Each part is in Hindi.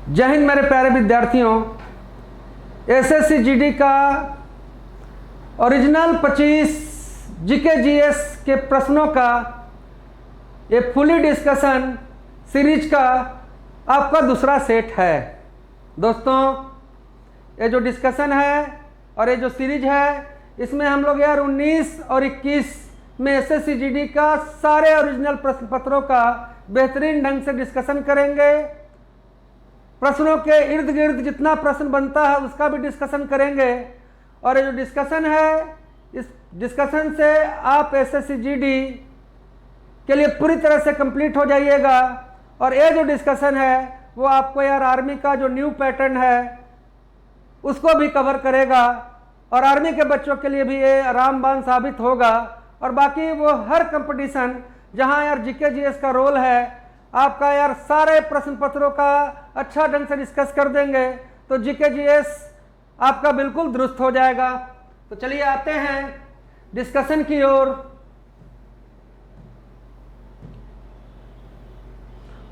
जय हिंद मेरे प्यारे विद्यार्थियों। एसएससी जीडी का ओरिजिनल 25 जीके जीएस के प्रश्नों का ये फुली डिस्कशन सीरीज का आपका दूसरा सेट है। दोस्तों, ये जो डिस्कशन है और ये जो सीरीज है, इसमें हम लोग यार 19 और 21 में एसएससी जीडी का सारे ओरिजिनल प्रश्न पत्रों का बेहतरीन ढंग से डिस्कशन करेंगे। प्रश्नों के इर्द गिर्द जितना प्रश्न बनता है उसका भी डिस्कशन करेंगे। और ये जो डिस्कशन है, इस डिस्कशन से आप एसएससी जीडी के लिए पूरी तरह से कंप्लीट हो जाइएगा। और ये जो डिस्कशन है वो आपको यार आर्मी का जो न्यू पैटर्न है उसको भी कवर करेगा और आर्मी के बच्चों के लिए भी ये रामबाण साबित होगा। और बाकी वो हर कंपटीशन जहां यार जीके जीएस का रोल है, आपका यार सारे प्रश्न पत्रों का अच्छा ढंग से डिस्कस कर देंगे तो जीके जीएस आपका बिल्कुल दुरुस्त हो जाएगा। तो चलिए आते हैं डिस्कशन की ओर।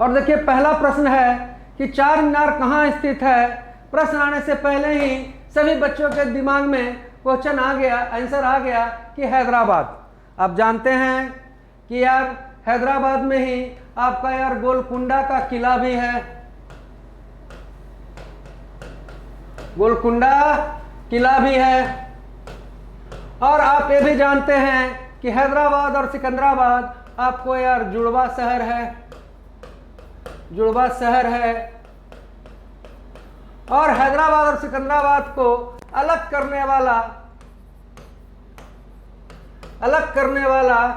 और देखिए, पहला प्रश्न है कि चार मीनार कहाँ स्थित है। प्रश्न आने से पहले ही सभी बच्चों के दिमाग में क्वेश्चन आ गया, आंसर आ गया कि हैदराबाद। आप जानते हैं कि यार हैदराबाद में ही आपका यार गोलकुंडा का किला भी है। गोलकुंडा किला भी है। और आप ये भी जानते हैं कि हैदराबाद और सिकंदराबाद आपको यार जुड़वा शहर है। जुड़वा शहर है। और हैदराबाद और सिकंदराबाद को अलग करने वाला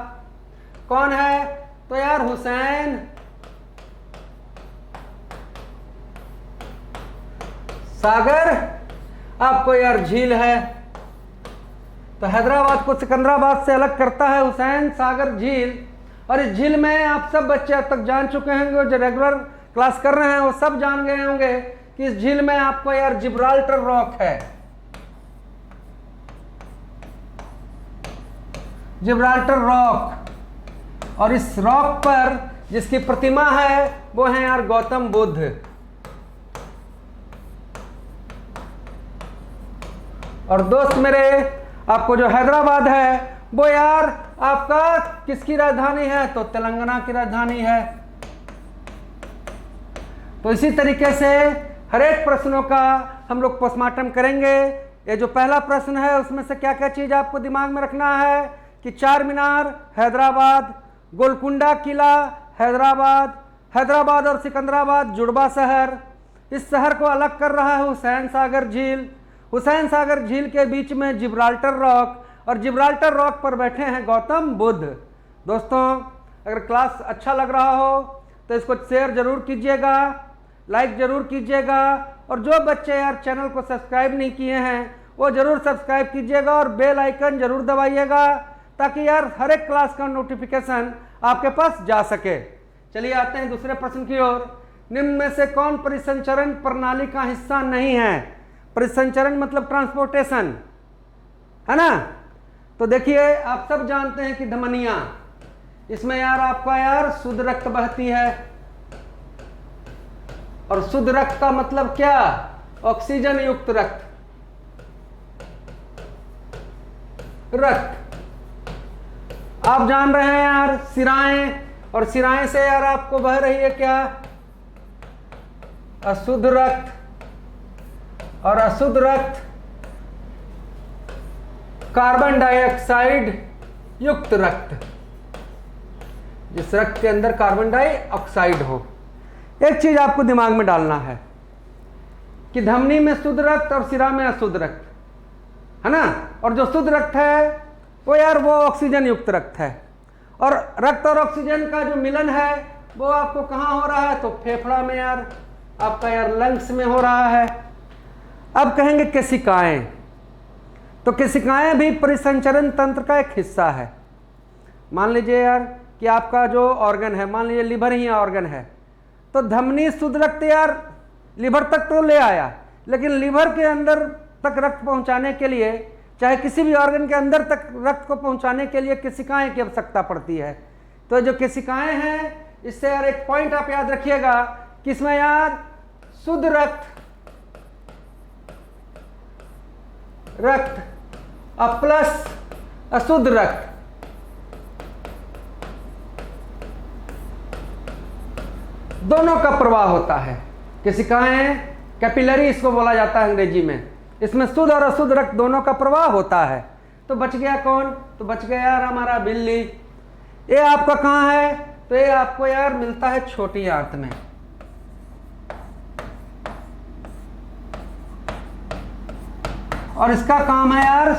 कौन है? तो यार हुसैन सागर आपको यार झील है। तो हैदराबाद को सिकंदराबाद से अलग करता है हुसैन सागर झील। और इस झील में आप सब बच्चे अब तक जान चुके होंगे, जो रेगुलर क्लास कर रहे हैं वो सब जान गए होंगे कि इस झील में आपको यार जिब्राल्टर रॉक है। Gibraltar rock. और इस रॉक पर जिसकी प्रतिमा है वो है यार गौतम बुद्ध। और दोस्त मेरे, आपको जो हैदराबाद है वो यार आपका किसकी राजधानी है? तो तेलंगाना की राजधानी है। तो इसी तरीके से हर एक प्रश्नों का हम लोग पोस्टमार्टम करेंगे। ये जो पहला प्रश्न है उसमें से क्या क्या चीज आपको दिमाग में रखना है कि चार मीनार हैदराबाद, गोलकुंडा किला हैदराबाद, हैदराबाद और सिकंदराबाद जुड़वा शहर। इस शहर को अलग कर रहा है हुसैन सागर झील। हुसैन सागर झील के बीच में जिब्राल्टर रॉक, और जिब्राल्टर रॉक पर बैठे हैं गौतम बुद्ध। दोस्तों, अगर क्लास अच्छा लग रहा हो तो इसको शेयर जरूर कीजिएगा, लाइक जरूर कीजिएगा। और जो बच्चे यार चैनल को सब्सक्राइब नहीं किए हैं वो जरूर सब्सक्राइब कीजिएगा और बेल आइकन जरूर दबाइएगा ताकि यार हर एक क्लास का नोटिफिकेशन आपके पास जा सके। चलिए आते हैं दूसरे प्रश्न की ओर। निम्न में से कौन परिसंचरण प्रणाली का हिस्सा नहीं है? परिसंचरण मतलब ट्रांसपोर्टेशन, है ना। तो देखिए, आप सब जानते हैं कि धमनियां, इसमें यार आपका यार शुद्ध रक्त बहती है। और शुद्ध रक्त का मतलब क्या? ऑक्सीजन युक्त रक्त। आप जान रहे हैं यार सिराएं, और सिराएं से यार आपको बह रही है क्या? अशुद्ध रक्त। और अशुद्ध रक्त कार्बन डाइऑक्साइड युक्त रक्त, जिस रक्त के अंदर कार्बन डाइऑक्साइड हो। एक चीज आपको दिमाग में डालना है कि धमनी में शुद्ध रक्त और सिरा में अशुद्ध रक्त, है ना। और जो शुद्ध रक्त है वो यार वो ऑक्सीजन युक्त रक्त है। और रक्त और ऑक्सीजन का जो मिलन है वो आपको कहाँ हो रहा है? तो फेफड़ा में यार, आपका यार लंग्स में हो रहा है। अब कहेंगे केशिकाएं। तो केशिकाएं भी परिसंचरण तंत्र का एक हिस्सा है। मान लीजिए यार कि आपका जो ऑर्गन है, मान लीजिए लिवर ही ऑर्गन है, तो धमनी शुद्ध रक्त यार लिवर तक तो ले आया, लेकिन लिवर के अंदर तक रक्त पहुंचाने के लिए, चाहे किसी भी ऑर्गन के अंदर तक रक्त को पहुंचाने के लिए केशिकाएं की आवश्यकता पड़ती है। तो जो केशिकाएं हैं, इससे यार एक पॉइंट आप याद रखिएगा कि इसमें यार शुद्ध रक्त और प्लस अशुद्ध रक्त, दोनों का प्रवाह होता है। किसी का है कैपिलरी, इसको बोला जाता है अंग्रेजी में। इसमें शुद्ध और अशुद्ध रक्त दोनों का प्रवाह होता है। तो बच गया कौन? तो बच गया यार हमारा बिल्ली। ये आपका कहाँ है? तो ये आपको यार मिलता है छोटी आंत में। और इसका काम है यार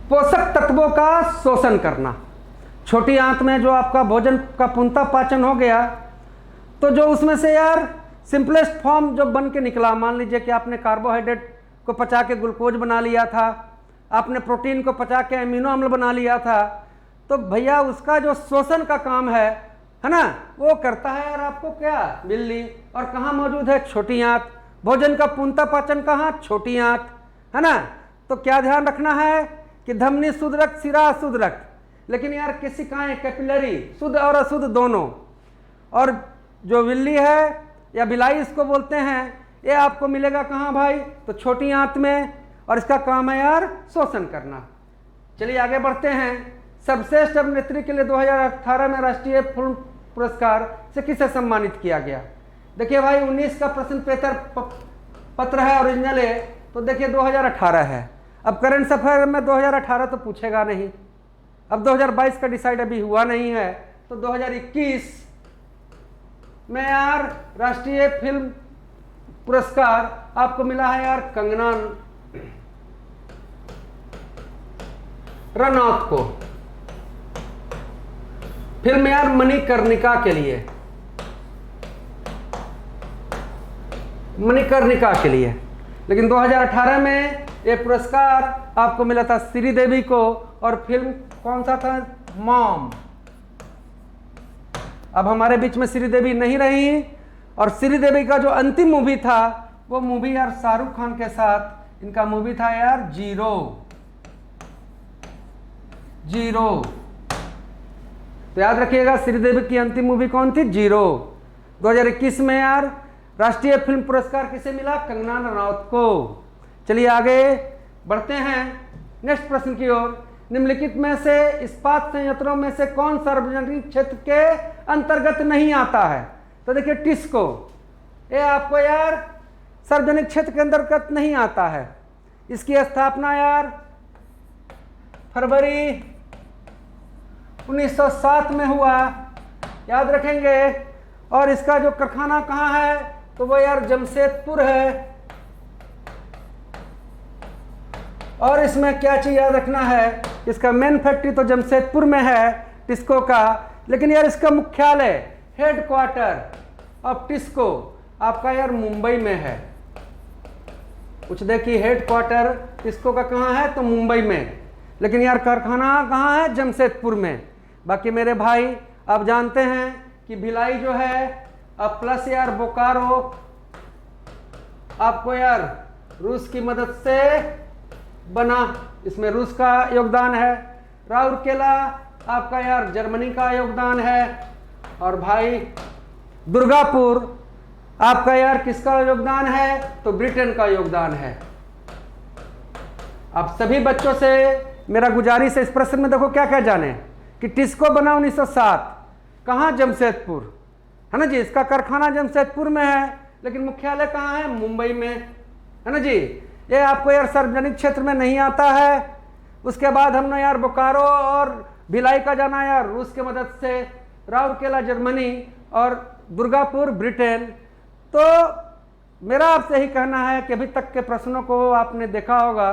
पोषक तत्वों का शोषण करना। छोटी आंत में जो आपका भोजन का पूर्णतः पाचन हो गया, तो जो उसमें से यार सिंपलेस्ट फॉर्म जो बन के निकला, मान लीजिए कि आपने कार्बोहाइड्रेट को पचा के ग्लूकोज बना लिया था, आपने प्रोटीन को पचा के अमीनो अम्ल बना लिया था, तो भैया उसका जो शोषण का काम है ना, वो करता है यार आपको क्या? बिल्ली। और कहाँ मौजूद है? छोटी आंत। भोजन का पूर्णतः पाचन कहाँ? छोटी आंत, है ना। तो क्या ध्यान रखना है कि धमनी शुद्ध रक्त, सिरा अशुद्ध रक्त। लेकिन यार किसी का है कैपिलरी, शुद्ध और अशुद्ध दोनों। और जो बिल्ली है या बिलाई इसको बोलते हैं, ये आपको मिलेगा कहाँ भाई? तो छोटी आंत में। और इसका काम है यार शोषण करना। चलिए आगे बढ़ते हैं। सर्वश्रेष्ठ अभिनेत्री के लिए 2018 में राष्ट्रीय फिल्म पुरस्कार से किसे सम्मानित किया गया? देखिए भाई 19 का प्रश्न पत्र है, ओरिजिनल है, तो देखिए 2018 है। अब करंट अफेयर में 2018 तो पूछेगा नहीं। अब 2022 का डिसाइड अभी हुआ नहीं है, तो 2021 में यार राष्ट्रीय फिल्म पुरस्कार आपको मिला है यार कंगना रनौत को। फिल्म यार मणिकर्णिका के लिए, मणिकर्णिका के लिए। लेकिन 2018 में ये पुरस्कार आपको मिला था श्रीदेवी को। और फिल्म कौन सा था? मॉम। अब हमारे बीच में श्रीदेवी नहीं रही, और श्रीदेवी का जो अंतिम मूवी था वो मूवी यार शाहरुख खान के साथ इनका मूवी था यार जीरो। तो याद रखिएगा श्रीदेवी की अंतिम मूवी कौन थी? जीरो। 2021 में यार राष्ट्रीय फिल्म पुरस्कार किसे मिला? कंगना रनौत को। चलिए आगे बढ़ते हैं नेक्स्ट प्रश्न की ओर। निम्नलिखित में से इस्पात संयंत्रों में से कौन सार्वजनिक क्षेत्र के अंतर्गत नहीं आता है? तो देखिए टिस्को, ये आपको यार सार्वजनिक क्षेत्र के अंतर्गत नहीं आता है। इसकी स्थापना यार फरवरी 1907 में हुआ, याद रखेंगे। और इसका जो कारखाना कहाँ है? तो वो यार जमशेदपुर है। और इसमें क्या चीज़ याद रखना है? इसका मेन फैक्ट्री तो जमशेदपुर में है टिस्को का, लेकिन यार इसका मुख्यालय, हेडक्वार्टर ऑफ टिस्को आपका यार मुंबई में है। कुछ देखिए हेडक्वार्टर टिस्को का कहाँ है? तो मुंबई में। लेकिन यार कारखाना कहाँ है? जमशेदपुर में। बाकी मेरे भाई आप जानते हैं कि भिलाई जो है, अब प्लस यार बोकारो आपको यार रूस की मदद से बना, इसमें रूस का योगदान है। राउरकेला आपका यार जर्मनी का योगदान है। और भाई दुर्गापुर आपका यार किसका योगदान है? तो ब्रिटेन का योगदान है। आप सभी बच्चों से मेरा गुजारिश है, इस प्रश्न में देखो क्या क्या जाने कि टिस्को बना 1907, कहाँ? जमशेदपुर, है ना जी। इसका कारखाना जमशेदपुर में है, लेकिन मुख्यालय कहाँ है? मुंबई में, है ना जी। ये आपको यार सार्वजनिक क्षेत्र में नहीं आता है। उसके बाद हमने यार बोकारो और भिलाई का जाना यार रूस की मदद से, राउरकेला जर्मनी और दुर्गापुर ब्रिटेन। तो मेरा आपसे ही कहना है कि अभी तक के प्रश्नों को आपने देखा होगा,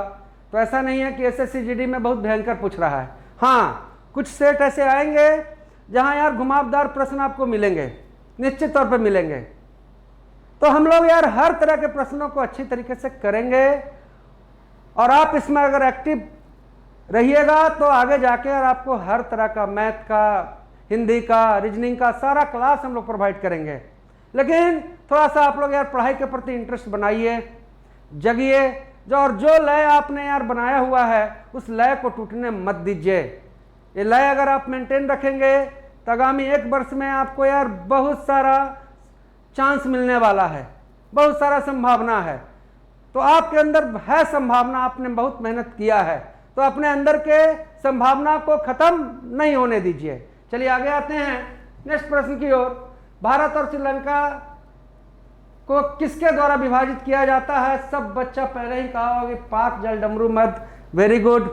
तो ऐसा नहीं है कि एसएससी जीडी में बहुत भयंकर पूछ रहा है। हाँ, कुछ सेट ऐसे आएंगे जहां यार घुमावदार प्रश्न आपको मिलेंगे, निश्चित तौर पर मिलेंगे। तो हम लोग यार हर तरह के प्रश्नों को अच्छी तरीके से करेंगे, और आप इसमें अगर एक्टिव रहिएगा तो आगे जाके यार आपको हर तरह का मैथ का, हिंदी का, रीजनिंग का सारा क्लास हम लोग प्रोवाइड करेंगे। लेकिन थोड़ा सा आप लोग यार पढ़ाई के प्रति इंटरेस्ट बनाइए, जगिए, जो लय आपने यार बनाया हुआ है उस लय को टूटने मत दीजिए। ये लय अगर आप मेंटेन रखेंगे तो आगामी 1 वर्ष में आपको यार बहुत सारा चांस मिलने वाला है। बहुत सारा संभावना है। तो आपके अंदर है संभावना, आपने बहुत मेहनत किया है, तो अपने अंदर के संभावना को खत्म नहीं होने दीजिए। चलिए आगे आते हैं नेक्स्ट प्रश्न की ओर। भारत और श्रीलंका को किसके द्वारा विभाजित किया जाता है? सब बच्चा पहले ही कहा होगा, पाक जलडमरू मध्य। वेरी गुड,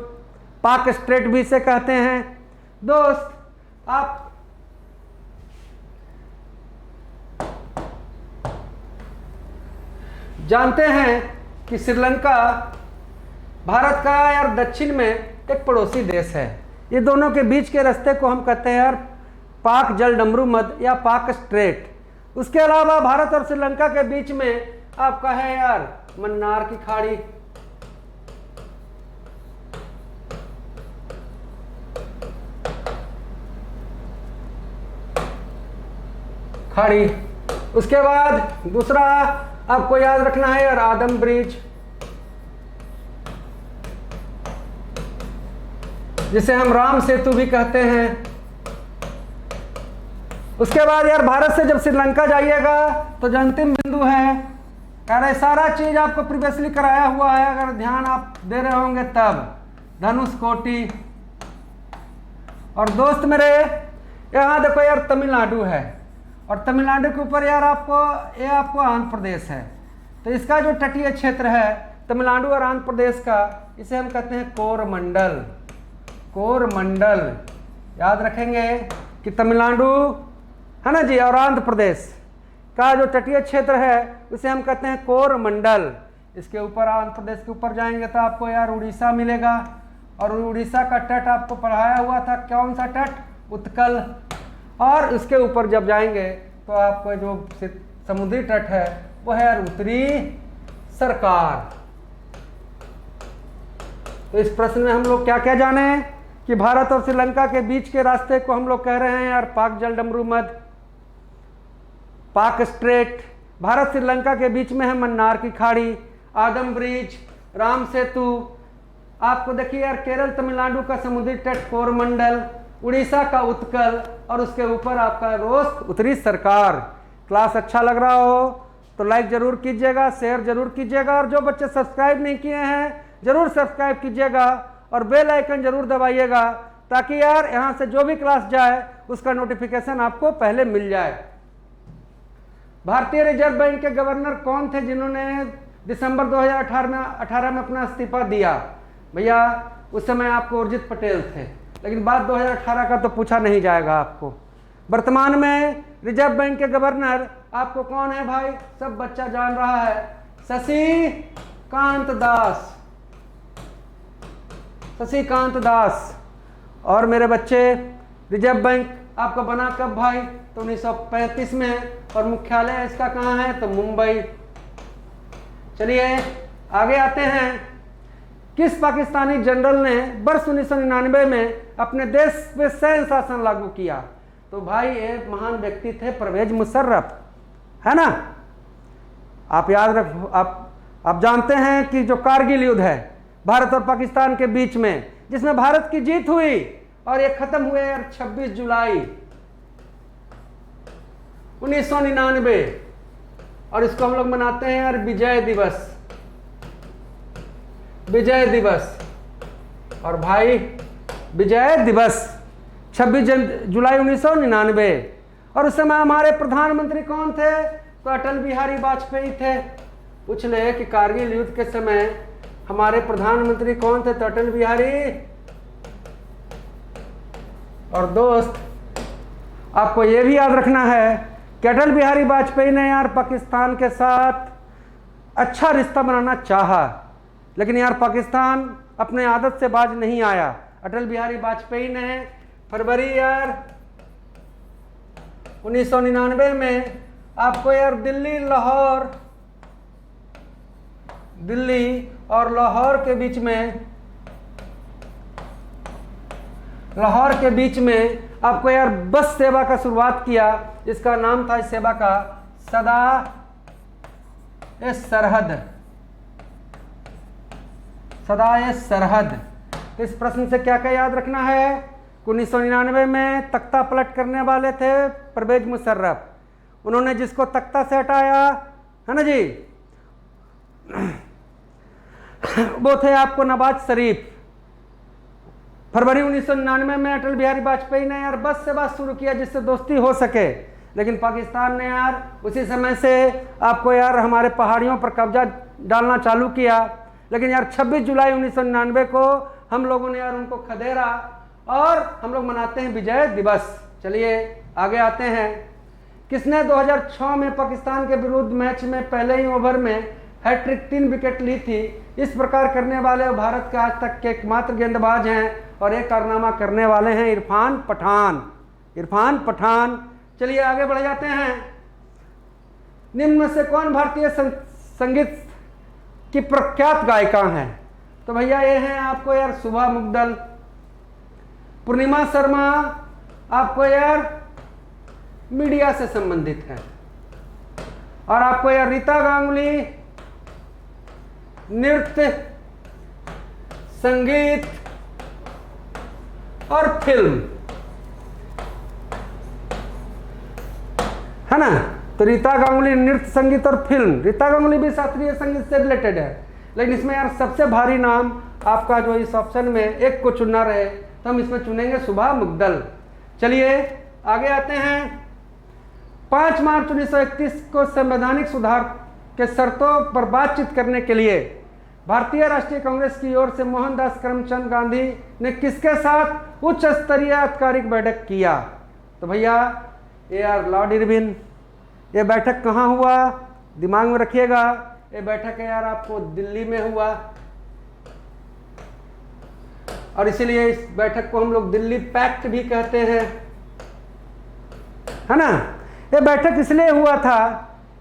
पाक स्ट्रेट भी इसे कहते हैं। दोस्त, आप जानते हैं कि श्रीलंका भारत का यार दक्षिण में एक पड़ोसी देश है। ये दोनों के बीच के रास्ते को हम कहते हैं यार पाक जलडमरू मध्य या पाक स्ट्रेट। उसके अलावा भारत और श्रीलंका के बीच में आपका है यार मन्नार की खाड़ी, उसके बाद दूसरा आपको याद रखना है यार आदम ब्रिज, जिसे हम राम सेतु भी कहते हैं। उसके बाद यार भारत से जब श्रीलंका जाइएगा तो जो अंतिम बिंदु है यार, सारा चीज आपको प्रीवियसली कराया हुआ है, अगर ध्यान आप दे रहे होंगे तब। धनुषकोटी। और दोस्त मेरे, यहाँ देखो यार तमिलनाडु है, और तमिलनाडु के ऊपर यार आपको आंध्र प्रदेश है। तो इसका जो तटीय क्षेत्र है तमिलनाडु और आंध्र प्रदेश का, इसे हम कहते हैं कोरमंडल। कोरमंडल याद रखेंगे कि तमिलनाडु है ना जी, और आंध्र प्रदेश का जो तटीय क्षेत्र है उसे हम कहते हैं कोरमंडल। इसके ऊपर आंध्र प्रदेश के ऊपर जाएंगे तो आपको यार उड़ीसा मिलेगा, और उड़ीसा का तट आपको पढ़ाया हुआ था, कौन सा तट? उत्कल। और उसके ऊपर जब जाएंगे तो आपको जो समुद्री तट है वो है यार उत्तरी सरकार। तो इस प्रश्न में हम लोग क्या क्या जाने कि भारत और श्रीलंका के बीच के रास्ते को हम लोग कह रहे हैं यार पाक जलडमरू मध्य, पाक स्ट्रेट। भारत श्रीलंका के बीच में है मन्नार की खाड़ी, आदम ब्रिज, राम सेतु। आपको देखिए यार केरल तमिलनाडु का समुद्री तट कोरमंडल, उड़ीसा का उत्कल, और उसके ऊपर आपका रोस्त उत्तरी सरकार। क्लास अच्छा लग रहा हो तो लाइक जरूर कीजिएगा, शेयर जरूर कीजिएगा, और जो बच्चे सब्सक्राइब नहीं किए हैं जरूर सब्सक्राइब कीजिएगा और बेल आइकन जरूर दबाइएगा, ताकि यार यहाँ से जो भी क्लास जाए उसका नोटिफिकेशन आपको पहले मिल जाए। भारतीय रिजर्व बैंक के गवर्नर कौन थे जिन्होंने दिसंबर 2018 में अपना इस्तीफा दिया? भैया उस समय आपको उर्जित पटेल थे, लेकिन बाद 2018 का तो पूछा नहीं जाएगा आपको। वर्तमान में रिजर्व बैंक के गवर्नर आपको कौन है भाई? सब बच्चा जान रहा है, शशिकांत दास। शशिकांत दास। और मेरे बच्चे, रिजर्व बैंक आपका बना कब भाई? तो 1935 में, और मुख्यालय इसका कहाँ है? तो मुंबई। चलिए आगे आते हैं। किस पाकिस्तानी जनरल ने वर्ष 1999 में अपने देश पे सैन्य शासन लागू किया? तो भाई एक महान व्यक्ति थे परवेज मुशर्रफ, है ना। आप याद रखो, आप जानते हैं कि जो कारगिल युद्ध है भारत और पाकिस्तान के बीच में, जिसमें भारत की जीत हुई, और ये खत्म हुए यार 26 जुलाई 1999, और इसको हम लोग मनाते हैं यार विजय दिवस। विजय दिवस। और भाई विजय दिवस 26 जुलाई 1999। और उस समय हमारे प्रधानमंत्री कौन थे? तो अटल बिहारी वाजपेयी थे। पूछ ले कि कारगिल युद्ध के समय हमारे प्रधानमंत्री कौन थे? तो अटल बिहारी। और दोस्त आपको यह भी याद रखना है कि अटल बिहारी वाजपेयी ने यार पाकिस्तान के साथ अच्छा रिश्ता बनाना चाहा, लेकिन यार पाकिस्तान अपने आदत से बाज नहीं आया। अटल बिहारी वाजपेयी ने फरवरी यार 1999 में आपको यार दिल्ली और लाहौर के बीच में आपको यार बस सेवा का शुरुआत किया, जिसका नाम था इस सेवा का सदा सरहद। तो इस प्रश्न से क्या क्या याद रखना है? 1999 में तख्ता पलट करने वाले थे परवेज मुशर्रफ। उन्होंने जिसको तख्ता से हटाया है ना जी। वो थे आपको नवाज शरीफ। फरवरी 1999 में अटल बिहारी वाजपेयी ने यार बस से बात शुरू किया जिससे दोस्ती हो सके, लेकिन पाकिस्तान ने यार उसी समय से आपको यार हमारे पहाड़ियों पर कब्जा डालना चालू किया। लेकिन यार 26 जुलाई 1999 को हम लोगों ने यार उनको खदेड़ा और हम लोग मनाते हैं विजय दिवस। चलिए आगे आते हैं। किसने 2006 में पाकिस्तान के विरुद्ध मैच में पहले ही ओवर में हैट्रिक 3 विकेट ली थी? इस प्रकार करने वाले भारत के आज तक के एकमात्र गेंदबाज हैं और एक कारनामा करने वाले हैं इरफान पठान। इरफान पठान। चलिए आगे बढ़ जाते हैं। निम्न में से कौन भारतीय संगीत की प्रख्यात गायिका हैं? तो भैया ये हैं आपको यार शुभा मुद्गल, पूर्णिमा शर्मा आपको यार मीडिया से संबंधित है, और आपको यार रीता गांगुली नृत्य, संगीत और फिल्म, है ना। तो रीता गांगुली नृत्य, संगीत और फिल्म। रीता गांगुली भी शास्त्रीय संगीत से रिलेटेड है, लेकिन इसमें यार सबसे भारी नाम आपका जो इस ऑप्शन में एक को चुनना रहे तो हम इसमें चुनेंगे शुभा मुद्गल। चलिए आगे आते हैं। 5 मार्च 1931 को संवैधानिक सुधार के शर्तों पर बातचीत करने के लिए भारतीय राष्ट्रीय कांग्रेस की ओर से मोहनदास करमचंद गांधी ने किसके साथ उच्च स्तरीय आधिकारिक बैठक किया? तो भैया ये यार लॉर्ड इरविन। ये बैठक कहाँ हुआ? दिमाग में रखिएगा, ये बैठक है यार आपको दिल्ली में हुआ, और इसीलिए इस बैठक को हम लोग दिल्ली पैक्ट भी कहते हैं, है ना। ये बैठक इसलिए हुआ था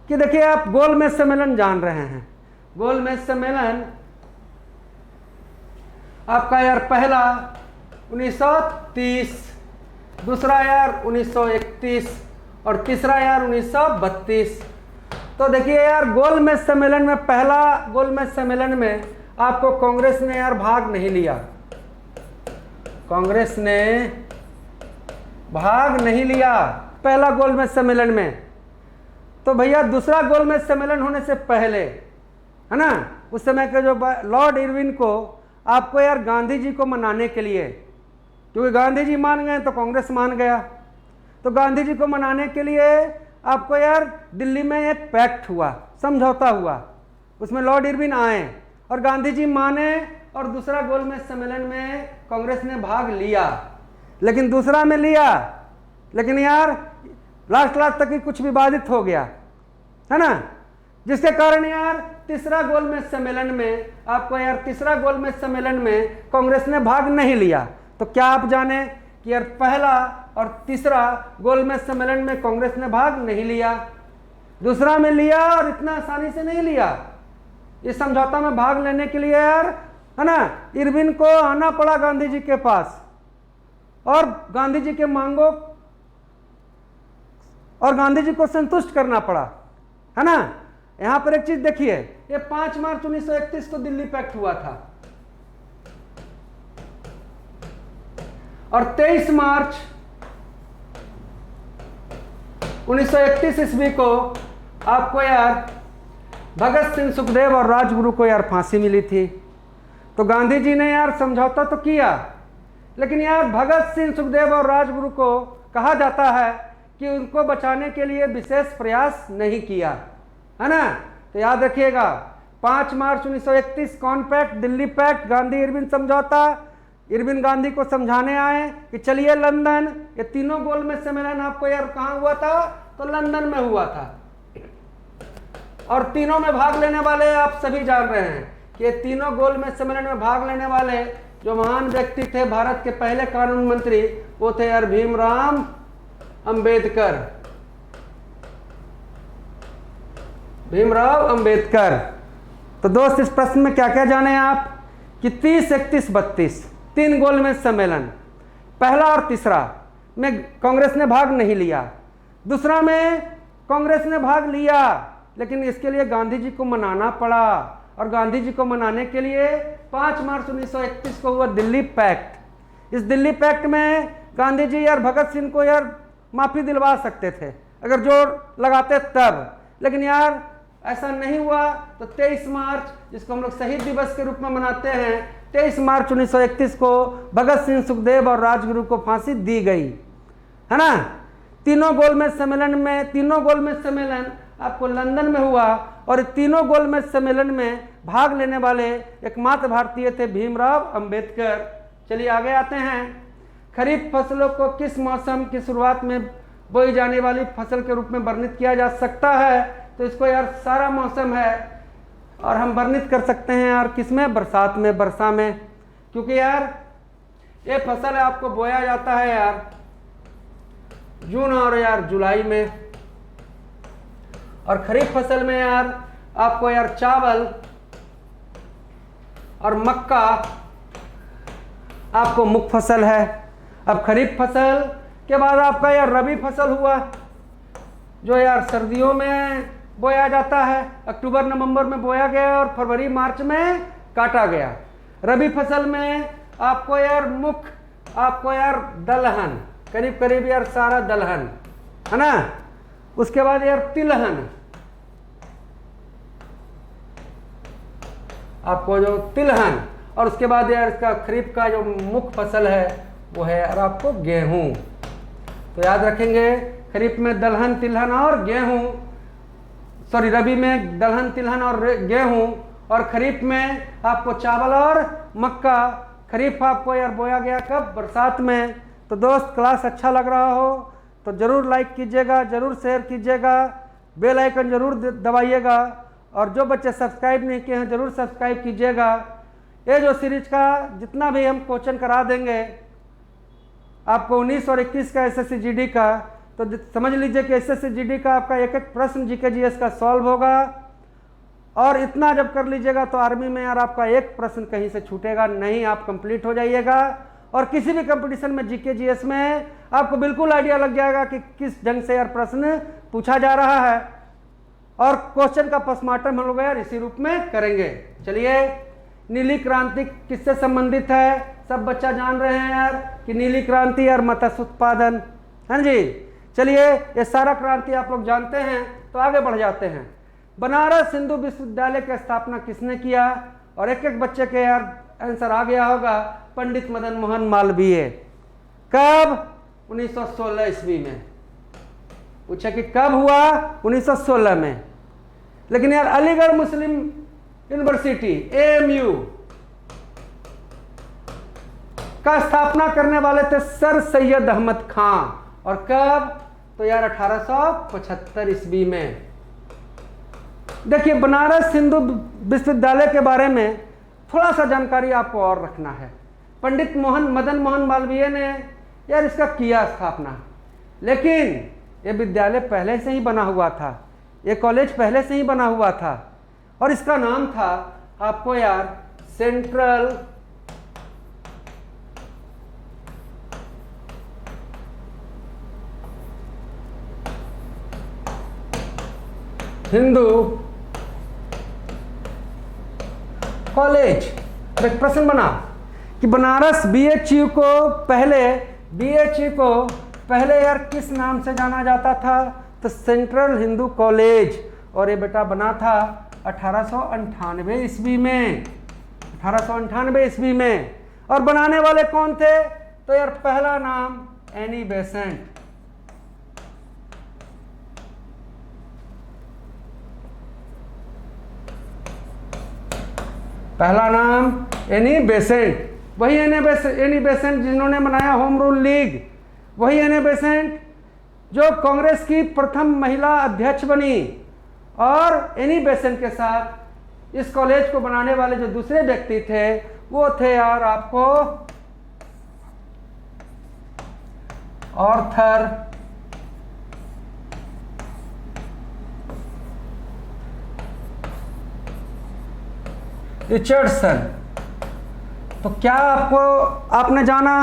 कि देखिए आप गोलमेज सम्मेलन जान रहे हैं। गोलमेज सम्मेलन आपका यार पहला 1930, दूसरा यार 1931 और तीसरा यार 1932। तो देखिए यार गोलमेज सम्मेलन में, पहला गोलमेज सम्मेलन में आपको कांग्रेस ने यार भाग नहीं लिया, कांग्रेस ने भाग नहीं लिया पहला गोलमेज सम्मेलन में। तो भैया दूसरा गोलमेज सम्मेलन होने से पहले, है ना, उस समय के जो लॉर्ड इरविन को आपको यार गांधी जी को मनाने के लिए, क्योंकि गांधी जी मान गए तो कांग्रेस मान गया, तो गांधी जी को मनाने के लिए आपको यार दिल्ली में एक पैक्ट हुआ, समझौता हुआ, उसमें लॉर्ड इरविन आए और गांधी जी माने, और दूसरा गोलमेज सम्मेलन में कांग्रेस ने भाग लिया। लेकिन दूसरा में लिया, लेकिन यार लास्ट तक ही कुछ विवादित हो गया, है ना, जिसके कारण यार तीसरा गोलमेज सम्मेलन में आपको यार तीसरा गोलमेज सम्मेलन में कांग्रेस ने भाग नहीं लिया। तो क्या आप जाने कि यार पहला और तीसरा गोलमेज सम्मेलन में कांग्रेस ने भाग नहीं लिया, दूसरा में लिया, और इतना आसानी से नहीं लिया। इस समझौता में भाग लेने के लिए यार, है ना, इरविन को आना पड़ा गांधी जी के पास, और गांधी जी के मांगों और गांधी जी को संतुष्ट करना पड़ा, है ना। यहां पर एक चीज देखिए, ये 5 मार्च 1931 को दिल्ली पैक्ट हुआ था, और 23 मार्च 1931 ईस्वी को आपको यार भगत सिंह, सुखदेव और राजगुरु को यार फांसी मिली थी। तो गांधी जी ने यार समझौता तो किया, लेकिन यार भगत सिंह, सुखदेव और राजगुरु को कहा जाता है कि उनको बचाने के लिए विशेष प्रयास नहीं किया, है ना। तो याद रखिएगा 5 मार्च 1931 कौन pact? Delhi pact, Gandhi Irwin समझौता। इरविन गांधी को समझाने आए कि चलिए लंदन। ये तीनों गोलमेज सम्मेलन आपको यार कहाँ हुआ था? तो लंदन में हुआ था, और तीनों में भाग लेने वाले आप सभी जान रहे हैं कि ये तीनों गोलमेज सम्मेलन में भाग लेने वाले जो महान व्यक्ति थे, भारत के पहले कानून मंत्री, वो थे यार भीमराव अंबेडकर। भीमराव अंबेडकर। तो दोस्त इस प्रश्न में क्या क्या जाने आप कि 30, 31, 32 तीन गोलमेज सम्मेलन, पहला और तीसरा में कांग्रेस ने भाग नहीं लिया, दूसरा में कांग्रेस ने भाग लिया, लेकिन इसके लिए गांधी जी को मनाना पड़ा, और गांधी जी को मनाने के लिए 5 मार्च 1931 को हुआ दिल्ली पैक्ट। इस दिल्ली पैक्ट में गांधी जी यार भगत सिंह को यार माफ़ी दिलवा सकते थे अगर जोर लगाते तब, लेकिन यार ऐसा नहीं हुआ तो 23 मार्च, जिसको हम लोग शहीद दिवस के रूप में मनाते हैं, 23 मार्च 1931 को भगत सिंह, सुखदेव और राजगुरु को फांसी दी गई, है ना। तीनों गोलमेज सम्मेलन आपको लंदन में हुआ और तीनों गोलमेज सम्मेलन में भाग लेने वाले एकमात्र भारतीय थे भीमराव अंबेडकर। चलिए आगे आते हैं। खरीफ फसलों को किस मौसम की शुरुआत में बोई जाने वाली फसल के रूप में वर्णित किया जा सकता है? तो इसको यार सारा मौसम है और हम वर्णित कर सकते हैं यार किसमें, बरसात में, वर्षा में, क्योंकि यार ये फसल आपको बोया जाता है यार जून और यार जुलाई में। और खरीफ फसल में यार आपको यार चावल और मक्का आपको मुख्य फसल है। अब खरीफ फसल के बाद आपका यार रबी फसल हुआ, जो यार सर्दियों में बोया जाता है, अक्टूबर नवंबर में बोया गया और फरवरी मार्च में काटा गया। रबी फसल में आपको यार आपको यार दलहन, करीब करीब यार सारा दलहन, है ना। उसके बाद यार तिलहन, आपको जो तिलहन, और उसके बाद यार इसका खरीफ का जो मुख्य फसल है वो है यार आपको गेहूं। तो याद रखेंगे खरीफ में दलहन, तिलहन और गेहूं, सॉरी रबी में दलहन, तिलहन और गेहूं, और खरीफ में आपको चावल और मक्का। खरीफ आपको यार बोया गया कब, बरसात में। तो दोस्त क्लास अच्छा लग रहा हो तो ज़रूर लाइक कीजिएगा, ज़रूर शेयर कीजिएगा, बेल आइकन ज़रूर दबाइएगा, और जो बच्चे सब्सक्राइब नहीं किए हैं ज़रूर सब्सक्राइब कीजिएगा। ये जो सीरीज का जितना भी हम क्वेश्चन करा देंगे आपको 19 और 21 का एसएससी जीडी का, तो समझ लीजिए कि एसएससी जीडी का आपका एक एक प्रश्न जीके जीएस का सॉल्व होगा। और इतना जब कर लीजिएगा तो आर्मी में यार आपका एक प्रश्न कहीं से छूटेगा नहीं, आप कंप्लीट हो जाइएगा। और किसी भी कंपटीशन में जीके जीएस में आपको बिल्कुल आइडिया लग जाएगा कि किस ढंग से यार प्रश्न पूछा जा रहा है। और क्वेश्चन का पोस्टमार्टम हम लोग यार इसी रूप में करेंगे। चलिए, नीली क्रांति किससे संबंधित है? सब बच्चा जान रहे हैं यार कि नीली क्रांति यार मत्स्य उत्पादन, हाँ जी। चलिए, ये सारा क्रांति आप लोग जानते हैं, तो आगे बढ़ जाते हैं। बनारस हिंदू विश्वविद्यालय की स्थापना किसने किया? और एक एक बच्चे के यार आंसर आ गया होगा, पंडित मदन मोहन मालवीय। कब? 1916 ईस्वी में। पूछा कि कब हुआ? 1916 में। लेकिन यार अलीगढ़ मुस्लिम यूनिवर्सिटी AMU का स्थापना करने वाले थे सर सैयद अहमद खां। और कब? तो यार 1875 ईस्वी में। देखिए, बनारस हिंदू विश्वविद्यालय के बारे में थोड़ा सा जानकारी आपको और रखना है। पंडित मदन मोहन मालवीय ने यार इसका किया स्थापना, लेकिन ये विद्यालय पहले से ही बना हुआ था, ये कॉलेज पहले से ही बना हुआ था, और इसका नाम था आपको यार सेंट्रल हिंदू कॉलेज। अब एक प्रश्न बना कि बनारस BHU को पहले यार किस नाम से जाना जाता था? तो सेंट्रल हिंदू कॉलेज। और ये बेटा बना था 1898 ईस्वी में, 1898 ईस्वी में। और बनाने वाले कौन थे? तो यार पहला नाम एनी बेसेंट। पहला नाम एनी बेसेंट। वही एनी बेसेंट जिन्होंने बनाया होम रूल लीग, वही एनी बेसेंट जो कांग्रेस की प्रथम महिला अध्यक्ष बनी। और एनी बेसेंट के साथ इस कॉलेज को बनाने वाले जो दूसरे व्यक्ति थे वो थे यार आपको आर्थर रिचर्डसन। तो क्या आपने जाना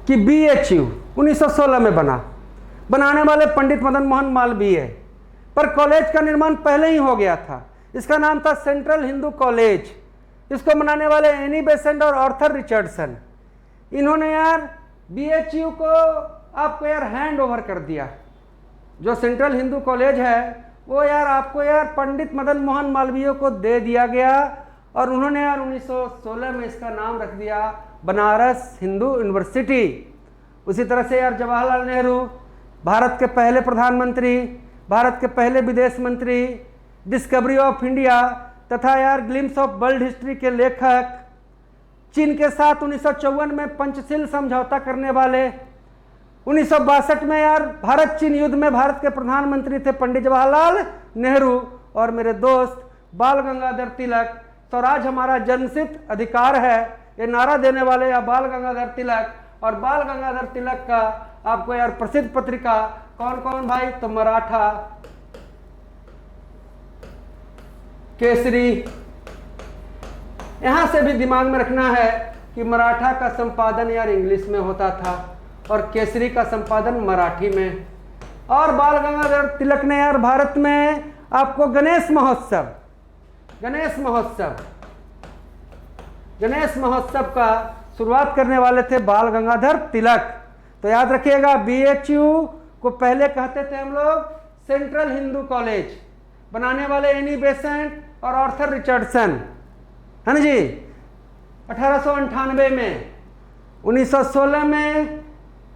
कि BHU 1916 में बनाने वाले पंडित मदन मोहन मालवीय, पर कॉलेज का निर्माण पहले ही हो गया था। इसका नाम था सेंट्रल हिंदू कॉलेज। इसको बनाने वाले एनी बेसेंट और आर्थर रिचर्डसन। इन्होंने यार BHU को आपको यार हैंड ओवर कर दिया। जो सेंट्रल हिंदू कॉलेज है वो यार आपको यार पंडित मदन मोहन मालवीय को दे दिया गया और उन्होंने यार 1916 में इसका नाम रख दिया बनारस हिंदू यूनिवर्सिटी। उसी तरह से यार जवाहरलाल नेहरू, भारत के पहले प्रधानमंत्री, भारत के पहले विदेश मंत्री, डिस्कवरी ऑफ इंडिया तथा यार ग्लिम्स ऑफ वर्ल्ड हिस्ट्री के लेखक, चीन के साथ 1954 में पंचशील समझौता करने वाले, 1962 में यार भारत चीन युद्ध में भारत के प्रधानमंत्री थे पंडित जवाहरलाल नेहरू, और मेरे दोस्त बाल गंगाधर तिलक, स्वराज हमारा जन्मसिद्ध अधिकार है, ये नारा देने वाले या बाल गंगाधर तिलक। और बाल गंगाधर तिलक का आपको यार प्रसिद्ध पत्रिका कौन कौन भाई, तो मराठा, केसरी। यहां से भी दिमाग में रखना है कि मराठा का संपादन यार इंग्लिश में होता था और केसरी का संपादन मराठी में। और बाल गंगाधर तिलक ने यार भारत में आपको गणेश महोत्सव का शुरुआत करने वाले थे बाल गंगाधर तिलक। तो याद रखिएगा, BHU को पहले कहते थे हम लोग सेंट्रल हिंदू कॉलेज, बनाने वाले एनी बेसेंट और आर्थर रिचर्डसन, है ना जी। 1898 में, 1916 में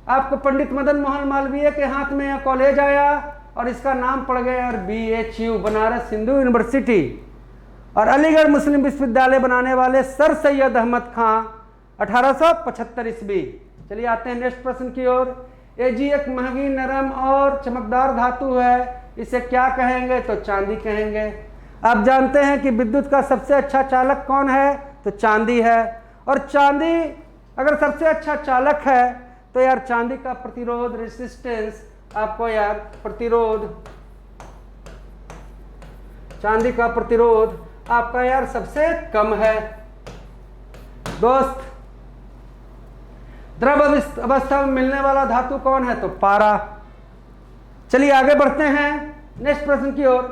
आपको पंडित मदन मोहन मालवीय के हाथ में यह कॉलेज आया और इसका नाम पड़ गया यार BHU, बनारस हिंदू यूनिवर्सिटी। और अलीगढ़ मुस्लिम विश्वविद्यालय बनाने वाले सर सैयद अहमद खां 1875 ईस्वी। चलिए आते हैं नेक्स्ट प्रश्न की ओर। Ag एक महंगी, नरम और चमकदार धातु है, इसे क्या कहेंगे, तो चांदी कहेंगे। आप जानते हैं कि विद्युत का सबसे अच्छा चालक कौन है, तो चांदी है। और चांदी अगर सबसे अच्छा चालक है तो यार चांदी का प्रतिरोध, रेसिस्टेंस, आपको यार प्रतिरोध, चांदी का प्रतिरोध आपका यार सबसे कम है। दोस्त, द्रव अवस्था में मिलने वाला धातु कौन है, तो पारा। चलिए आगे बढ़ते हैं नेक्स्ट प्रश्न की ओर।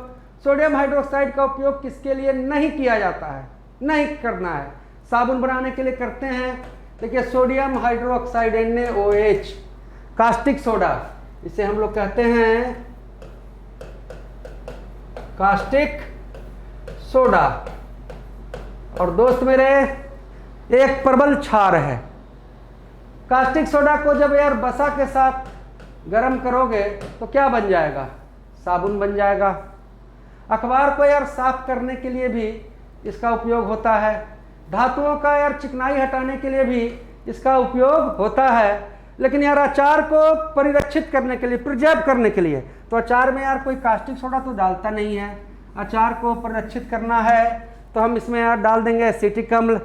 सोडियम हाइड्रोक्साइड का उपयोग किसके लिए नहीं किया जाता है, नहीं करना है, साबुन बनाने के लिए करते हैं। देखिए sodium hydroxide NaOH, caustic soda, इसे हम लोग कहते हैं कास्टिक सोडा। और दोस्त मेरे, एक प्रबल क्षार है। कास्टिक सोडा को जब यार बसा के साथ गर्म करोगे तो क्या बन जाएगा, साबुन बन जाएगा। अखबार को यार साफ करने के लिए भी इसका उपयोग होता है। धातुओं का यार चिकनाई हटाने के लिए भी इसका उपयोग होता है। लेकिन यार अचार को परिरक्षित करने के लिए, प्रिजर्व करने के लिए, तो अचार में यार कोई कास्टिक सोडा तो डालता नहीं है। अचार को परिरक्षित करना है तो हम इसमें यार डाल देंगे एसिटिक अम्ल।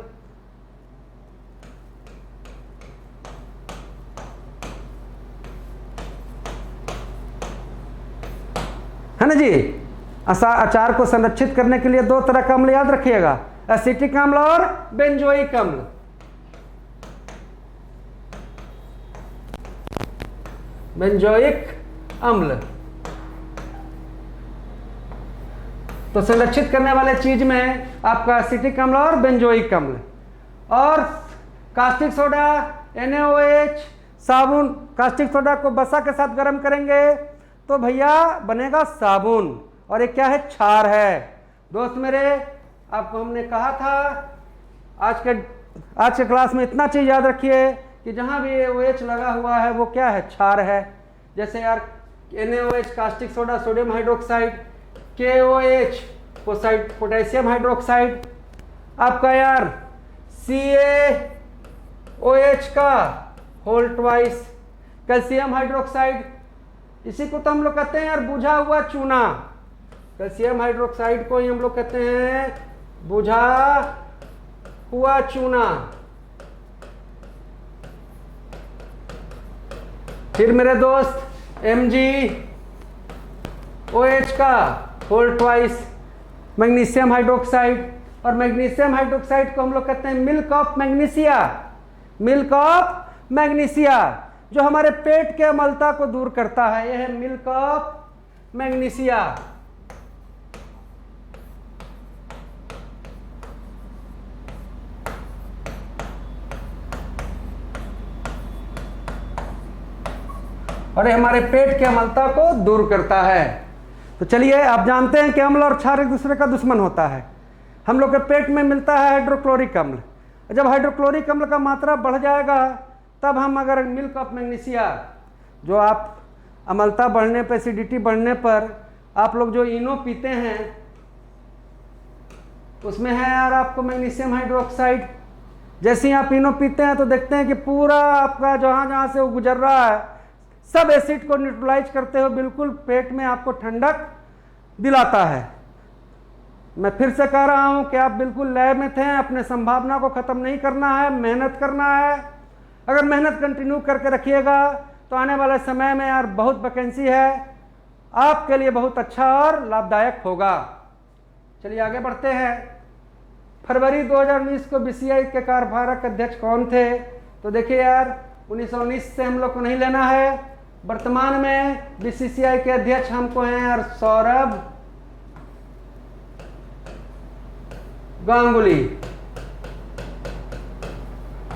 है ना जी। अचार को संरक्षित करने के लिए दो तरह का अम्ल याद रखिएगा, एसिटिक अम्ल और बेंजोइक अम्ल। बेंजोइक अम्ल तो संरक्षित करने वाले चीज में आपका एसिटिक अम्ल और बेंजोइक अम्ल। और कास्टिक सोडा NaOH, साबुन, कास्टिक सोडा को बसा के साथ गर्म करेंगे तो भैया बनेगा साबुन, और एक क्या है, क्षार है। दोस्त मेरे, आपको हमने कहा था आज के क्लास में इतना चीज याद रखिए कि जहां भी OH लगा हुआ है वो क्या है, क्षार है। जैसे यार NaOH caustic soda, sodium hydroxide, KOH potassium hydroxide, आपका यार CaOH का होल ट्वाइस, कैल्शियम हाइड्रोक्साइड, इसी को तो हम लोग कहते हैं यार बुझा हुआ चूना। कैल्शियम हाइड्रोक्साइड को ही हम लोग कहते हैं बुझा हुआ चूना। फिर मेरे दोस्त MgOH का होल ट्वाइस, मैग्नीशियम हाइड्रोक्साइड। और मैग्नीशियम हाइड्रोक्साइड को हम लोग कहते हैं milk of magnesia. Milk of magnesia जो हमारे पेट के अम्लता को दूर करता है, यह है मिल्क ऑफ मैग्नीशिया। और ये हमारे पेट के अम्लता को दूर करता है। तो चलिए, आप जानते हैं कि अम्ल और क्षार एक दूसरे का दुश्मन होता है। हम लोग के पेट में मिलता है हाइड्रोक्लोरिक अम्ल। जब हाइड्रोक्लोरिक अम्ल का मात्रा बढ़ जाएगा तब हम अगर मिल्क ऑफ मैग्नीशिया, जो आप अम्लता बढ़ने पर, एसिडिटी बढ़ने पर आप लोग जो इनो पीते हैं उसमें है यार आपको मैग्नीशियम हाइड्रोक्साइड। जैसे ही आप इनो पीते हैं तो देखते हैं कि पूरा आपका जहाँ जहाँ से वो गुजर रहा है सब एसिड को न्यूट्रलाइज करते हुए बिल्कुल पेट में आपको ठंडक दिलाता है। मैं फिर से कह रहा हूँ कि आप बिल्कुल लय में थे, अपने संभावना को ख़त्म नहीं करना है, मेहनत करना है। अगर मेहनत कंटिन्यू करके रखिएगा तो आने वाले समय में यार बहुत वैकेंसी है, आपके लिए बहुत अच्छा और लाभदायक होगा। चलिए आगे बढ़ते हैं। फरवरी 2019 को बीसीसीआई के कार्यवाहक अध्यक्ष कौन थे? तो देखिए यार, 1919 से हम लोग को नहीं लेना है। वर्तमान में बीसीसीआई के अध्यक्ष हमको हैं यार सौरभ गांगुली।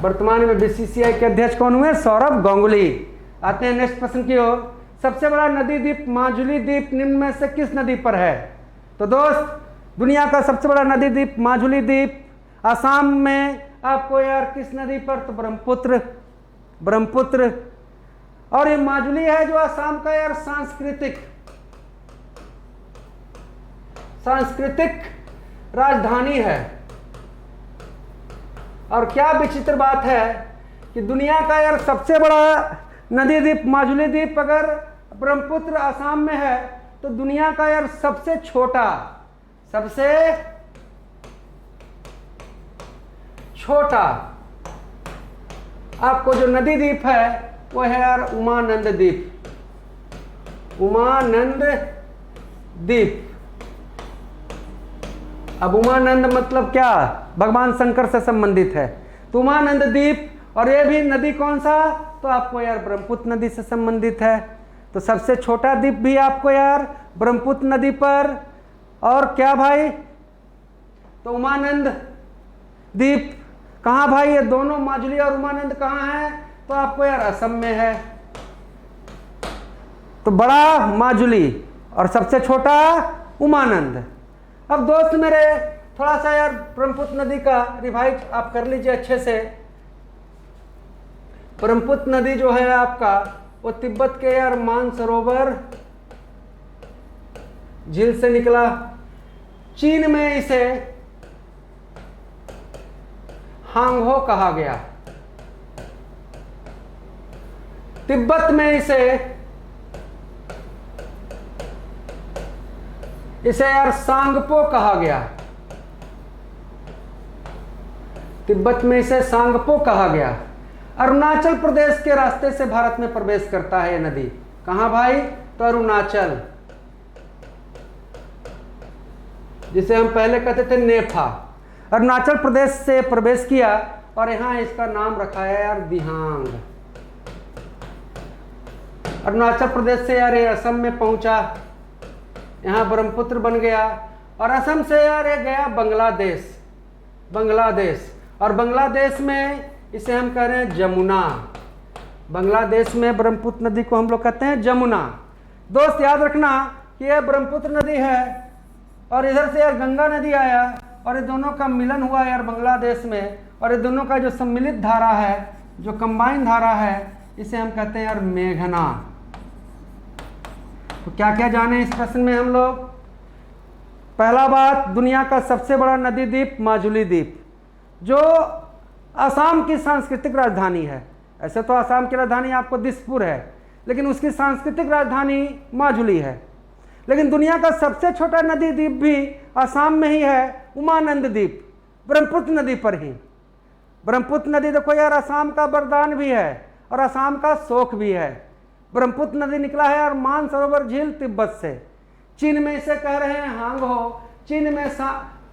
वर्तमान में बीसीसीआई के अध्यक्ष कौन हुए? सौरभ गांगुली। आते हैं नेक्स्ट प्रश्न की ओर। सबसे बड़ा नदी द्वीप माजुली द्वीप निम्न में से किस नदी पर है? तो दोस्त, दुनिया का सबसे बड़ा नदी द्वीप माजुली द्वीप आसाम में आपको यार किस नदी पर? तो ब्रह्मपुत्र। ब्रह्मपुत्र। और ये माजुली है जो आसाम का यार सांस्कृतिक राजधानी है। और क्या विचित्र बात है कि दुनिया का यार सबसे बड़ा नदी द्वीप माजुली द्वीप अगर ब्रह्मपुत्र आसाम में है तो दुनिया का यार सबसे छोटा आपको जो नदी द्वीप है वो है यार उमानंद द्वीप। उमानंद द्वीप। अब उमानंद मतलब क्या? भगवान शंकर से संबंधित है। तो उमानंद द्वीप, और ये भी नदी कौन सा? तो आपको यार ब्रह्मपुत्र नदी से संबंधित है। तो सबसे छोटा द्वीप भी आपको यार ब्रह्मपुत्र नदी पर। और क्या भाई? तो उमानंद द्वीप कहाँ भाई? ये दोनों माजुली और उमानंद कहाँ हैं? तो आपको यार असम में है। तो बड़ा माजुली और सबसे छोटा उमानंद। अब दोस्त मेरे, थोड़ा सा यार ब्रह्मपुत्र नदी का रिवाइज आप कर लीजिए अच्छे से। ब्रह्मपुत्र नदी जो है आपका वो तिब्बत के यार मानसरोवर झील से निकला। चीन में इसे हांगहो कहा गया। तिब्बत में इसे यार सांगपो कहा गया। तिब्बत में इसे सांगपो कहा गया। अरुणाचल प्रदेश के रास्ते से भारत में प्रवेश करता है ये नदी। कहां भाई? तो अरुणाचल, जिसे हम पहले कहते थे नेफा। अरुणाचल प्रदेश से प्रवेश किया और यहाँ इसका नाम रखा है यार दिहांग। अरुणाचल प्रदेश से यार ये असम में पहुंचा, यहाँ ब्रह्मपुत्र बन गया। और असम से यार ये गया बांग्लादेश। और बांग्लादेश में इसे हम कह रहे हैं जमुना। बांग्लादेश में ब्रह्मपुत्र नदी को हम लोग कहते हैं जमुना। दोस्त याद रखना कि यह ब्रह्मपुत्र नदी है और इधर से यार गंगा नदी आया और ये दोनों का मिलन हुआ यार बांग्लादेश में। और ये दोनों का जो सम्मिलित धारा है, जो कंबाइन धारा है, इसे हम कहते हैं यार मेघना। तो क्या क्या जाने इस प्रश्न में हम लोग? पहला बात, दुनिया का सबसे बड़ा नदी द्वीप माजुली द्वीप, जो असम की सांस्कृतिक राजधानी है। ऐसे तो असम की राजधानी आपको दिसपुर है, लेकिन उसकी सांस्कृतिक राजधानी माजुली है। लेकिन दुनिया का सबसे छोटा नदी द्वीप भी असम में ही है, उमानंद द्वीप, ब्रह्मपुत्र नदी पर ही। ब्रह्मपुत्र नदी देखो यार असम का वरदान भी है और असम का शोक भी है। ब्रह्मपुत्र नदी निकला है यार मानसरोवर झील तिब्बत से। चीन में इसे कह रहे हैं हांगहो, चीन में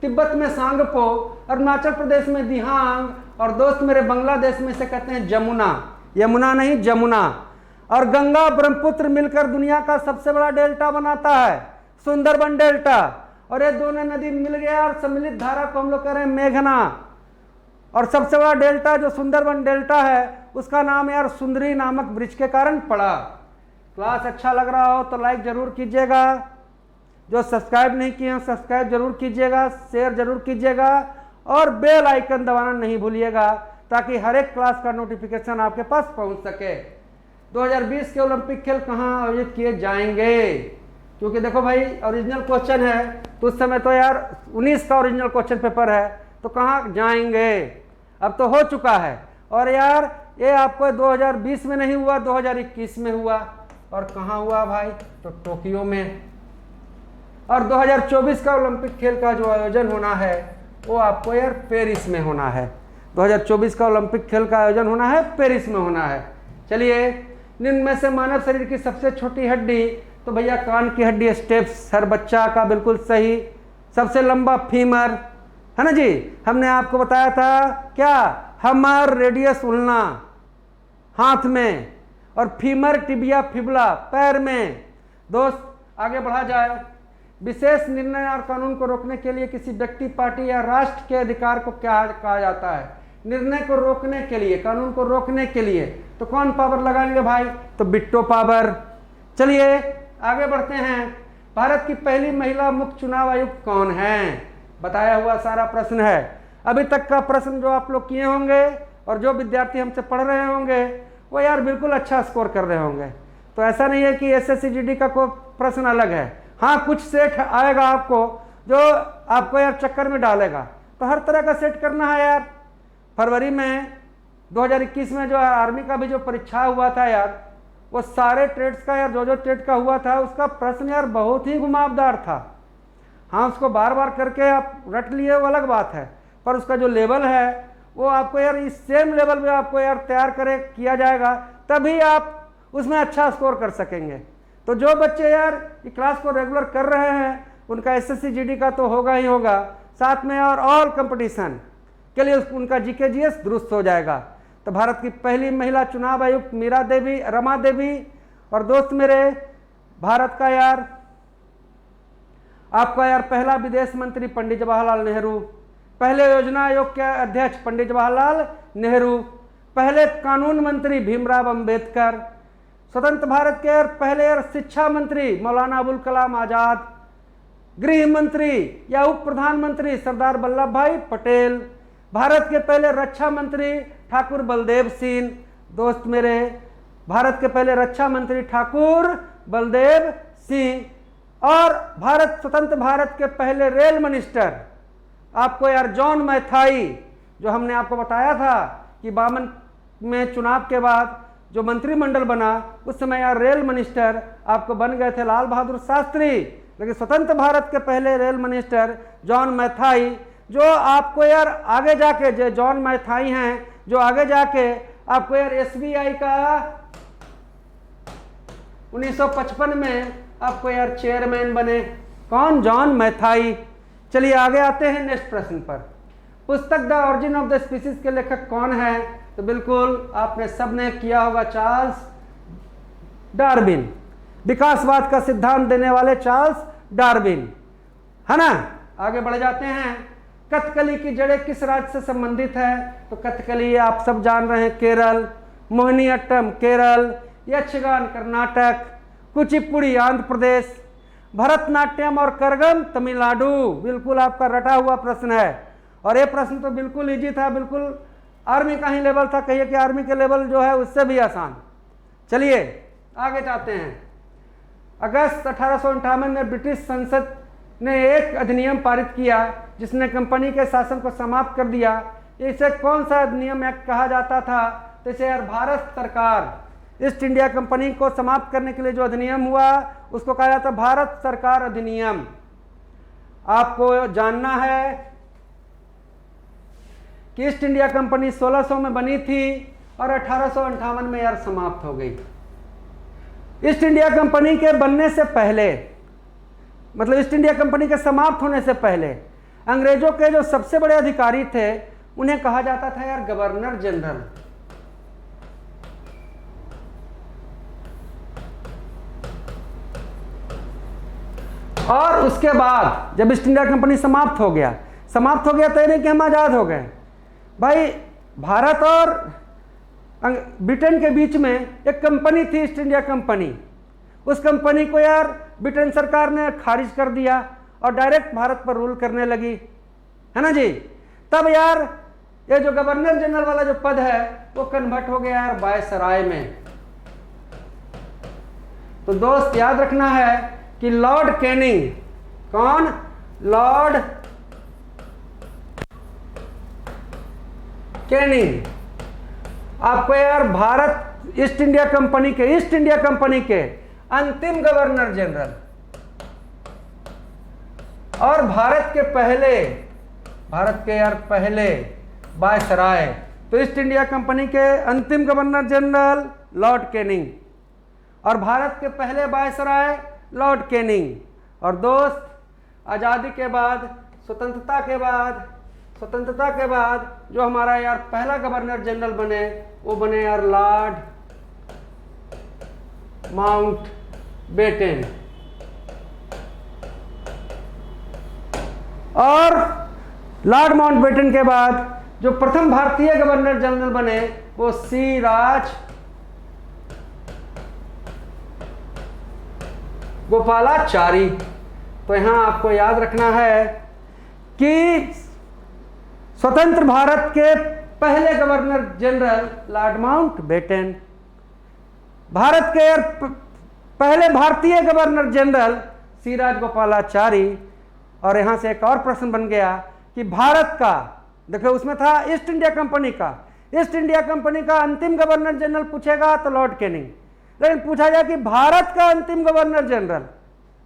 तिब्बत में सांगपो, अरुणाचल प्रदेश में दिहांग, और दोस्त मेरे बांग्लादेश में इसे कहते हैं जमुना। यमुना नहीं, जमुना। और गंगा ब्रह्मपुत्र मिलकर दुनिया का सबसे बड़ा डेल्टा बनाता है, सुंदरबन डेल्टा। और ये दोनों नदी मिल गया और सम्मिलित धारा को हम लोग कह रहे हैं मेघना। और सबसे बड़ा डेल्टा जो सुंदरबन डेल्टा है उसका नाम यार सुंदरी नामक वृक्ष के कारण पड़ा। क्लास अच्छा लग रहा हो तो लाइक जरूर कीजिएगा। जो सब्सक्राइब नहीं किए हैं सब्सक्राइब जरूर कीजिएगा, शेयर जरूर कीजिएगा और बेल आइकन दबाना नहीं भूलिएगा ताकि हर एक क्लास का नोटिफिकेशन आपके पास पहुंच सके। 2020 के ओलंपिक खेल कहाँ आयोजित किए जाएंगे, क्योंकि देखो भाई ओरिजिनल क्वेश्चन है तो उस समय तो यार 19 का ओरिजिनल क्वेश्चन पेपर है, तो कहाँ जाएंगे, अब तो हो चुका है। और यार ये आपको 2020 में नहीं हुआ, 2021 में हुआ। और कहाँ हुआ भाई, तो टोक्यो में। और 2024 का ओलंपिक खेल का जो आयोजन होना है वो आपको यार पेरिस में होना है। 2024 का ओलंपिक खेल का आयोजन होना है पेरिस में होना है। चलिए, निम्न में से मानव शरीर की सबसे छोटी हड्डी, तो भैया कान की हड्डी स्टेप्स, हर बच्चा का बिल्कुल सही। सबसे लंबा फीमर है ना जी, हमने आपको बताया था क्या, हमर रेडियस उल्ना हाथ में और फीमर टिबिया फिबुला पैर में। दोस्त आगे बढ़ा जाए, विशेष निर्णय और कानून को रोकने के लिए किसी व्यक्ति, पार्टी या राष्ट्र के अधिकार को क्या कहा जाता है, निर्णय को रोकने के लिए, कानून को रोकने के लिए, तो कौन पावर लगाएंगे भाई, तो बिट्टो पावर। चलिए आगे बढ़ते हैं, भारत की पहली महिला मुख्य चुनाव आयुक्त कौन है, बताया हुआ सारा प्रश्न है। अभी तक का प्रश्न जो आप लोग किए होंगे और जो विद्यार्थी हमसे पढ़ रहे होंगे वो यार बिल्कुल अच्छा स्कोर कर रहे होंगे। तो ऐसा नहीं है कि एसएससी जीडी का कोई प्रश्न अलग है, हाँ कुछ सेट आएगा आपको जो आपको यार चक्कर में डालेगा, तो हर तरह का सेट करना है यार। फरवरी में 2021 में जो आर्मी का भी जो परीक्षा हुआ था यार, वो सारे ट्रेड्स का यार जो ट्रेड का हुआ था उसका प्रश्न यार बहुत ही घुमावदार था। हाँ उसको बार बार करके आप रट लिए वो अलग बात है, पर उसका जो लेवल है वो आपको यार इस सेम लेवल पे आपको यार तैयार किया जाएगा, तभी आप उसमें अच्छा स्कोर कर सकेंगे। तो जो बच्चे यार ये क्लास को रेगुलर कर रहे हैं उनका एसएससी जीडी का तो होगा ही होगा, साथ में और ऑल कंपटीशन के लिए उनका जीके जीएस दुरुस्त हो जाएगा। तो भारत की पहली महिला चुनाव आयुक्त रमा देवी। और दोस्त मेरे, भारत का यार आपका यार पहला विदेश मंत्री पंडित जवाहरलाल नेहरू, पहले योजना आयोग के अध्यक्ष पंडित जवाहरलाल नेहरू, पहले कानून मंत्री भीमराव अंबेडकर, स्वतंत्र भारत के पहले शिक्षा मंत्री मौलाना अबुल कलाम आजाद, गृह मंत्री या उप प्रधानमंत्री सरदार वल्लभ भाई पटेल, भारत के पहले रक्षा मंत्री ठाकुर बलदेव सिंह। दोस्त मेरे, भारत के पहले रक्षा मंत्री ठाकुर बलदेव सिंह। और स्वतंत्र भारत के पहले रेल मिनिस्टर आपको यार जॉन मैथाई, जो हमने आपको बताया था कि 52 में चुनाव के बाद जो मंत्रिमंडल बना उस समय यार रेल मिनिस्टर आपको बन गए थे लाल बहादुर शास्त्री, लेकिन स्वतंत्र भारत के पहले रेल मिनिस्टर जॉन मैथाई, जो आपको यार आगे जाके जो जॉन मैथाई हैं जो आगे जाके आपको यार एसबीआई का 1955 में आपको यार चेयरमैन बने। कौन, जॉन मैथाई। चलिए आगे आते हैं नेक्स्ट प्रश्न पर। पुस्तक the origin of the species के लेखक कौन है, तो बिल्कुल आपने सबने किया होगा, चार्ल्स डार्विन। विकासवाद का सिद्धांत देने वाले चार्ल्स डार्विन, है ना। आगे बढ़ जाते हैं, कथकली की जड़ें किस राज्य से संबंधित है, तो कथकली आप सब जान रहे हैं केरल, मोहिनीअट्टम केरल, यक्षगान कर्नाटक, कुचिपुड़ी आंध्र प्रदेश, भरतनाट्यम और करगम तमिलनाडु। बिल्कुल आपका रटा हुआ प्रश्न है और ये प्रश्न तो बिल्कुल इजी था, बिल्कुल आर्मी का ही लेवल था, कहिए कि आर्मी के लेवल जो है उससे भी आसान। चलिए आगे जाते हैं। अगस्त 1858 में ब्रिटिश संसद ने एक अधिनियम पारित किया जिसने कंपनी के शासन को समाप्त कर दिया। इसे कौन सा अधिनियम एक्ट कहा जाता था, तो इसे यार भारत सरकार, ईस्ट इंडिया कंपनी को समाप्त करने के लिए जो अधिनियम हुआ उसको कहा जाता भारत सरकार अधिनियम। आपको जानना है कि ईस्ट इंडिया कंपनी 1600 में बनी थी और 1858 में यार समाप्त हो गई। ईस्ट इंडिया कंपनी के बनने से पहले, मतलब ईस्ट इंडिया कंपनी के समाप्त होने से पहले, अंग्रेजों के जो सबसे बड़े अधिकारी थे उन्हें कहा जाता था यार गवर्नर जनरल। और उसके बाद जब ईस्ट इंडिया कंपनी समाप्त हो गया तो नहीं कि हम आज़ाद हो गए भाई। भारत और ब्रिटेन के बीच में एक कंपनी थी ईस्ट इंडिया कंपनी। उस कंपनी को यार ब्रिटेन सरकार ने खारिज कर दिया और डायरेक्ट भारत पर रूल करने लगी, है ना जी। तब यार ये जो गवर्नर जनरल वाला जो पद है वो कन्वर्ट हो गया यार वायसराय में। तो दोस्त याद रखना है कि लॉर्ड कैनिंग, कौन? लॉर्ड कैनिंग आपको यार भारत ईस्ट इंडिया कंपनी के अंतिम गवर्नर जनरल और भारत के यार पहले वायसराय। तो ईस्ट इंडिया कंपनी के अंतिम गवर्नर जनरल लॉर्ड कैनिंग और भारत के पहले वायसराय लॉर्ड कैनिंग। और दोस्त आज़ादी के बाद, स्वतंत्रता के बाद जो हमारा यार पहला गवर्नर जनरल बने वो बने यार लॉर्ड माउंटबेटन। और लॉर्ड माउंटबेटन के बाद जो प्रथम भारतीय गवर्नर जनरल बने वो सी राजगोपालाचारी। तो यहां आपको याद रखना है कि स्वतंत्र भारत के पहले governor general Lord Mountbatten, Bharat के पहले भारतीय गवर्नर जनरल सी राजगोपालाचारी। और यहां से एक और प्रश्न बन गया कि भारत का, देखो उसमें था ईस्ट इंडिया कंपनी का अंतिम गवर्नर जनरल पूछेगा तो लॉर्ड कैनिंग, लेकिन पूछा जाए कि भारत का अंतिम गवर्नर जनरल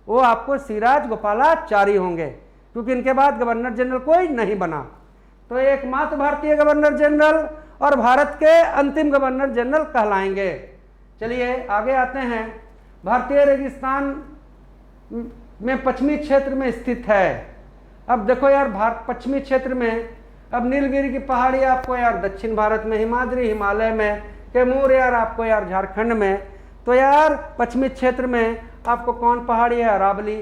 वो आपको सी राजगोपालाचारी होंगे, क्योंकि इनके बाद गवर्नर जनरल कोई नहीं बना। तो एकमात्र भारतीय गवर्नर जनरल और भारत के अंतिम गवर्नर जनरल कहलाएंगे। चलिए आगे आते हैं। भारतीय रेगिस्तान में पश्चिमी क्षेत्र में स्थित है। अब देखो यार पश्चिमी क्षेत्र में, अब नीलगिरी की पहाड़ी आपको यार दक्षिण भारत में, हिमालय में, कैमूर यार आपको यार झारखंड में। तो यार पश्चिमी क्षेत्र में आपको कौन पहाड़ी है? अरावली,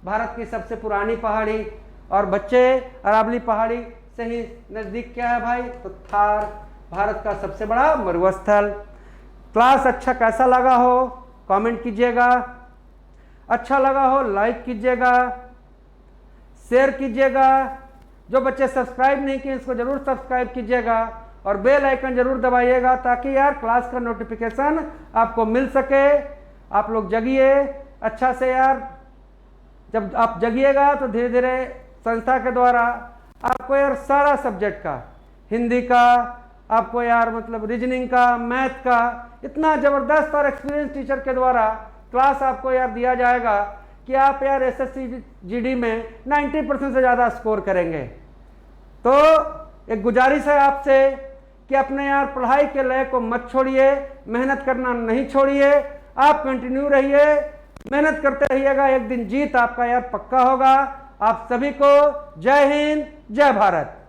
भारत की सबसे पुरानी पहाड़ी। और बच्चे अरावली पहाड़ी से ही नज़दीक क्या है भाई? तो थार, भारत का सबसे बड़ा मरुस्थल। क्लास अच्छा कैसा लगा हो कमेंट कीजिएगा, अच्छा लगा हो लाइक कीजिएगा, शेयर कीजिएगा। जो बच्चे सब्सक्राइब नहीं किए इसको जरूर सब्सक्राइब कीजिएगा और बेल आइकन जरूर दबाइएगा ताकि यार क्लास का नोटिफिकेशन आपको मिल सके। आप लोग जगिए अच्छा से यार, जब आप जगिएगा तो धीरे धीरे संस्था के द्वारा आपको यार सारा सब्जेक्ट का, हिंदी का, आपको यार मतलब रीजनिंग का, मैथ का, इतना ज़बरदस्त और एक्सपीरियंस टीचर के द्वारा क्लास आपको यार दिया जाएगा कि आप यार एसएससी जीडी में 90% से ज़्यादा स्कोर करेंगे। तो एक गुजारिश है आपसे कि अपने यार पढ़ाई के लय को मत छोड़िए, मेहनत करना नहीं छोड़िए, आप कंटिन्यू रहिए, मेहनत करते रहिएगा, एक दिन जीत आपका यार पक्का होगा। आप सभी को जय हिंद, जय भारत।